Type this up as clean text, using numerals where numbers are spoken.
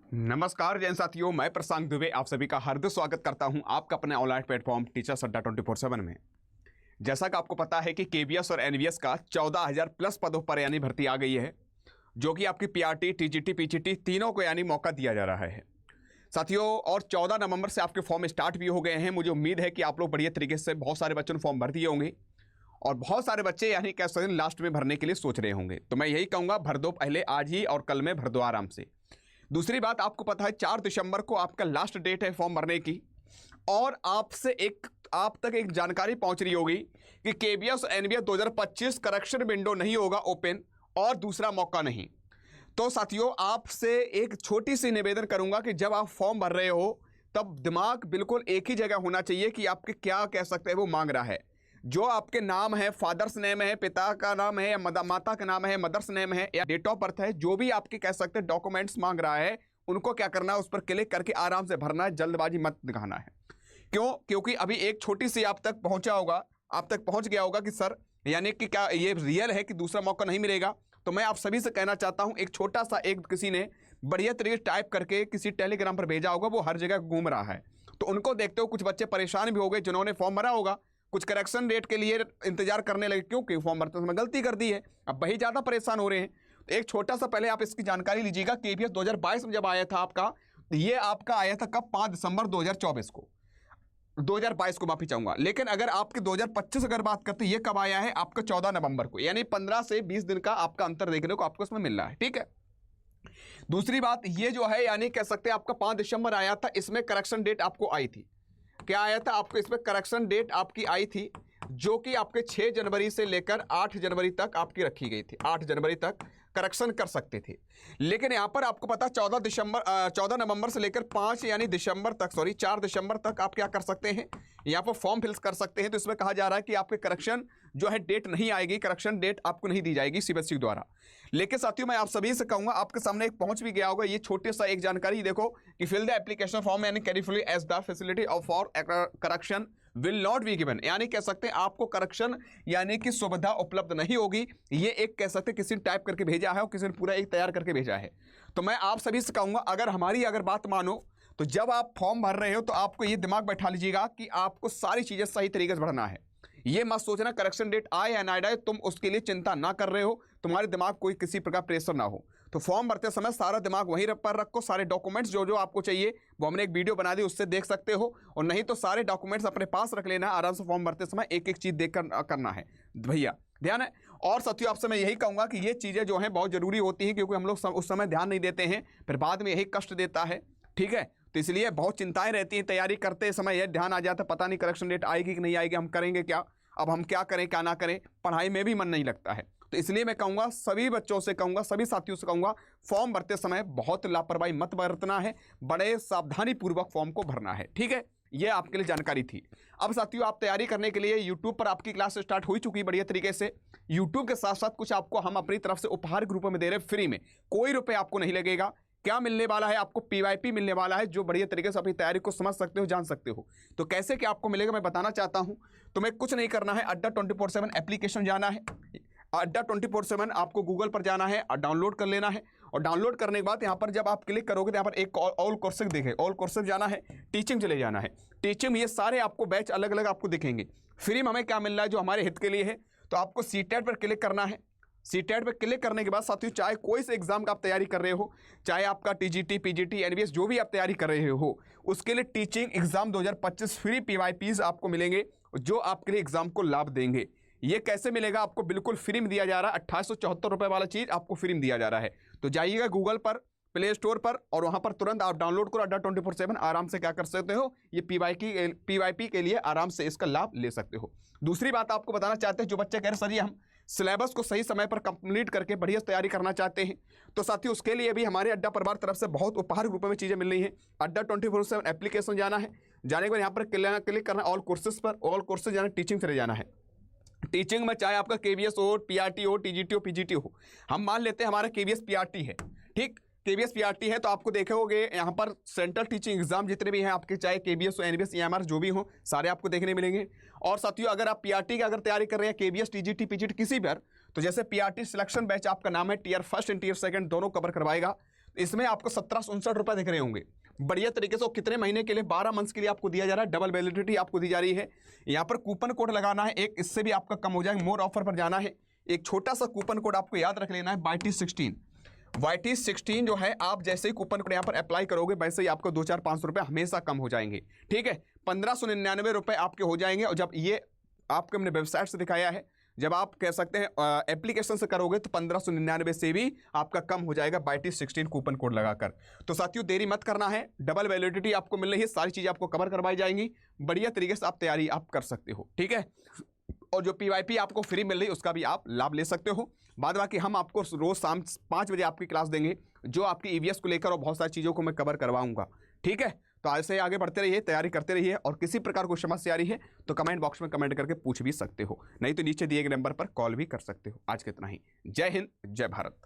नमस्कार जैन साथियों, मैं प्रशांत दुबे आप सभी का हार्दिक स्वागत करता हूं आपका अपने ऑनलाइन प्लेटफॉर्म टीचर्स अड्डा 24/7 में। जैसा कि आपको पता है कि केवीएस और एनवीएस का 14,000 प्लस पदों पर यानी भर्ती आ गई है, जो कि आपकी पीआरटी, टीजीटी, पीजीटी तीनों को यानी मौका दिया जा रहा है साथियों। और 14 नवंबर से आपके फॉर्म स्टार्ट भी हो गए हैं। मुझे उम्मीद है कि आप लोग बढ़िया तरीके से बहुत सारे बच्चों ने फॉर्म भर दिए होंगे और बहुत सारे बच्चे यानी कह सकते हैं लास्ट में भरने के लिए सोच रहे होंगे। तो मैं यही कहूँगा, भर दो पहले, आज ही और कल में भर दो आराम से। दूसरी बात, आपको पता है 4 दिसंबर को आपका लास्ट डेट है फॉर्म भरने की, और आपसे आप तक एक जानकारी पहुंच रही होगी कि केवीएस एनवीएस 2025 करेक्शन विंडो नहीं होगा ओपन, और दूसरा मौका नहीं। तो साथियों, आपसे एक छोटी सी निवेदन करूंगा कि जब आप फॉर्म भर रहे हो तब दिमाग बिल्कुल एक ही जगह होना चाहिए कि आपके क्या कह सकते हैं वो मांग रहा है। जो आपके नाम है, फादर्स नेम है, पिता का नाम है या माता का नाम है, मदर्स नेम है या डेट ऑफ बर्थ है, जो भी आपके कह सकते हैं डॉक्यूमेंट्स मांग रहा है, उनको क्या करना है, उस पर क्लिक करके आराम से भरना है, जल्दबाजी मत दिखाना है। क्योंकि अभी एक छोटी सी आप तक पहुंचा होगा, आप तक पहुंच गया होगा कि सर यानी कि क्या ये रियल है कि दूसरा मौका नहीं मिलेगा। तो मैं आप सभी से कहना चाहता हूं, एक छोटा सा एक किसी ने बढ़िया तरीके से टाइप करके किसी टेलीग्राम पर भेजा होगा, वो हर जगह घूम रहा है, तो उनको देखते हो कुछ बच्चे परेशान भी हो गए जिन्होंने फॉर्म भरा होगा, कुछ करेक्शन डेट के लिए इंतजार करने लगे क्योंकि फॉर्म भरते समय गलती कर दी है, अब वही ज़्यादा परेशान हो रहे हैं। तो एक छोटा सा पहले आप इसकी जानकारी लीजिएगा। केवीएस 2022 में जब आया था आपका, ये आपका आया था कब? 5 दिसंबर 2024 को, 2022 को माफी चाहूंगा। लेकिन अगर आपके 2025 अगर बात करते हैं, ये कब आया है? आपका 14 नवंबर को, यानी 15 से 20 दिन का आपका अंतर देखने को आपको इसमें मिल रहा है। ठीक है। दूसरी बात, ये जो है यानी कह सकते हैं आपका 5 दिसंबर आया था, इसमें करेक्शन डेट आपको आई थी। क्या आया था आपको? इसमें करेक्शन डेट आपकी आई थी, जो कि आपके 6 जनवरी से लेकर 8 जनवरी तक आपकी रखी गई थी। 8 जनवरी तक करेक्शन कर सकते थे। लेकिन यहां पर आपको पता 14 नवंबर से लेकर 5 यानी दिसंबर तक, 4 दिसंबर तक आप क्या कर सकते हैं, यहां पर फॉर्म फिल कर सकते हैं। तो इसमें कहा जा रहा है कि आपके करेक्शन जो है डेट नहीं आएगी, करेक्शन डेट आपको नहीं दी जाएगी सीबीएसई द्वारा। लेकिन साथियों, मैं आप सभी से कहूंगा, आपके सामने एक पहुंच भी गया होगा ये छोटे सा एक जानकारी, देखो कि फिल द एप्लीकेशन फॉर्म यानी carefully as the facility of for correction will not be given, यानी कह सकते हैं आपको करेक्शन यानी कि सुविधा उपलब्ध नहीं होगी। ये एक कह सकते हैं किसी ने टाइप करके भेजा है और किसी ने पूरा एक तैयार करके भेजा है। तो मैं आप सभी से कहूंगा, अगर हमारी बात मानो तो जब आप फॉर्म भर रहे हो तो आपको ये दिमाग बैठा लीजिएगा कि आपको सारी चीजें सही तरीके से भरना है। ये मत सोचना करेक्शन डेट आए या ना आए, तुम उसके लिए चिंता ना कर रहे हो, तुम्हारे दिमाग कोई किसी प्रकार प्रेशर ना हो। तो फॉर्म भरते समय सारा दिमाग वहीं पर रखो, सारे डॉक्यूमेंट्स जो जो आपको चाहिए वो हमने एक वीडियो बना दी, उससे देख सकते हो, और नहीं तो सारे डॉक्यूमेंट्स अपने पास रख लेना। आराम से फॉर्म भरते समय एक एक चीज देख कर करना है भैया, ध्यान है। और साथियों, आपसे मैं यही कहूंगा कि ये चीजें जो हैं बहुत जरूरी होती हैं, क्योंकि हम लोग उस समय ध्यान नहीं देते हैं, फिर बाद में यही कष्ट देता है। ठीक है, तो इसलिए बहुत चिंताएं रहती हैं तैयारी करते समय, यह ध्यान आ जाता है पता नहीं करेक्शन डेट आएगी कि नहीं आएगी, हम करेंगे क्या, अब हम क्या करें क्या ना करें, पढ़ाई में भी मन नहीं लगता है। तो इसलिए मैं कहूंगा, सभी बच्चों से कहूंगा, सभी साथियों से कहूंगा, फॉर्म भरते समय बहुत लापरवाही मत बरतना है, बड़े सावधानी पूर्वक फॉर्म को भरना है। ठीक है, ये आपके लिए जानकारी थी। अब साथियों, आप तैयारी करने के लिए यूट्यूब पर आपकी क्लास स्टार्ट हो चुकी है बढ़िया तरीके से। यूट्यूब के साथ साथ कुछ आपको हम अपनी तरफ से उपहार के रूप में दे रहे हैं फ्री में, कोई रुपये आपको नहीं लगेगा। क्या मिलने वाला है आपको? पीवाईपी मिलने वाला है, जो बढ़िया तरीके से अपनी तैयारी को समझ सकते हो, जान सकते हो। तो कैसे क्या आपको मिलेगा मैं बताना चाहता हूं। तुम्हें कुछ नहीं करना है, अड्डा 24/7 एप्लीकेशन जाना है। अड्डा 24/7 आपको गूगल पर जाना है और डाउनलोड कर लेना है। और डाउनलोड करने के बाद यहाँ पर जब आप क्लिक करोगे तो यहाँ पर एक ऑल कोर्सेज दिखे, ऑल कोर्सेज जाना है, टीचिंग चले जाना है। टीचिंग ये सारे आपको बैच अलग अलग आपको दिखेंगे। फ्री में हमें क्या मिल रहा है जो हमारे हित के लिए है, तो आपको सीटेट पर क्लिक करना है। सीटेट पे क्लिक करने के बाद साथियों, चाहे कोई से एग्जाम का आप तैयारी कर रहे हो, चाहे आपका टीजीटी, पीजीटी, एनवीएस जो भी आप तैयारी कर रहे हो, उसके लिए टीचिंग एग्जाम 2025 फ्री पीवाईपीज आपको मिलेंगे, जो आपके लिए एग्जाम को लाभ देंगे। ये कैसे मिलेगा? आपको बिल्कुल फ्री में दिया जा रहा है। 2874 रुपये वाला चीज आपको फ्री में दिया जा रहा है। तो जाइएगा गूगल पर, प्ले स्टोर पर, और वहां पर तुरंत आप डाउनलोड करो अड्डा 24/7। आराम से क्या कर सकते हो, ये पीवाईपी के लिए आराम से इसका लाभ ले सकते हो। दूसरी बात आपको बताना चाहते हैं, जो बच्चे कह रहे सर जी हम सिलेबस को सही समय पर कंप्लीट करके बढ़िया तैयारी करना चाहते हैं, तो साथियों उसके लिए भी हमारे अड्डा परिवार तरफ से बहुत उपहार के रूप में चीज़ें मिल रही हैं। अड्डा 24/7 एप्लीकेशन जाना है, जाने के बाद यहाँ पर क्लिक करना ऑल कोर्सेज पर, ऑल कोर्सेज जाना, टीचिंग चले जाना है। टीचिंग में चाहे आपका केवीएस हो, पीआरटी हो, टीजीटी हो, पीजीटी हो, हम मान लेते हैं हमारा केवीएस पीआरटी है। ठीक, केवीएस पीआरटी है तो आपको देखोगे यहाँ पर सेंट्रल टीचिंग एग्जाम जितने भी हैं आपके, चाहे केवीएस हो, एनवीएस, ईएमआर जो भी हो, सारे आपको देखने मिलेंगे। और साथियों, अगर आप पीआरटी की अगर तैयारी कर रहे हैं, केवीएस, टीजीटी, पीजीटी किसी पर, तो जैसे पीआरटी सिलेक्शन बैच आपका नाम है, tier first and tier second दोनों कवर करवाएगा। इसमें आपको 1769 रुपये दिख रहे होंगे बढ़िया तरीके से। और कितने महीने के लिए? 12 मंथ्स के लिए आपको दिया जा रहा है, डबल वैलिडिटी आपको दी जा रही है। यहाँ पर कूपन कोड लगाना है एक, इससे भी आपका कम हो जाएगा। मोर ऑफर पर जाना है, एक छोटा सा कूपन कोड आपको याद रख लेना है, YT16। YT16 जो है, आप जैसे ही कूपन कोड यहाँ पर अप्लाई करोगे वैसे ही आपको 2-4-500 रुपये हमेशा कम हो जाएंगे। ठीक है, 1599 रुपये आपके हो जाएंगे। और जब ये आपको हमने वेबसाइट से दिखाया है, जब आप कह सकते हैं एप्लीकेशन से करोगे तो 1599 से भी आपका कम हो जाएगा YT16 कूपन कोड लगाकर। तो साथियों देरी मत करना है, डबल वैलिडिटी आपको मिल रही है, सारी चीज़ें आपको कवर करवाई जाएंगी, बढ़िया तरीके से आप तैयारी आप कर सकते हो। ठीक है, और जो PYP आपको फ्री मिल रही है उसका भी आप लाभ ले सकते हो। बाद बाकी हम आपको रोज शाम 5 बजे आपकी क्लास देंगे, जो आपकी EVS को लेकर और बहुत सारी चीज़ों को मैं कवर करवाऊंगा। ठीक है, तो ऐसे ही आगे बढ़ते रहिए, तैयारी करते रहिए, और किसी प्रकार को समस्या आ रही है तो कमेंट बॉक्स में कमेंट करके पूछ भी सकते हो, नहीं तो नीचे दिए गए नंबर पर कॉल भी कर सकते हो। आज के इतना ही। जय हिंद, जय भारत।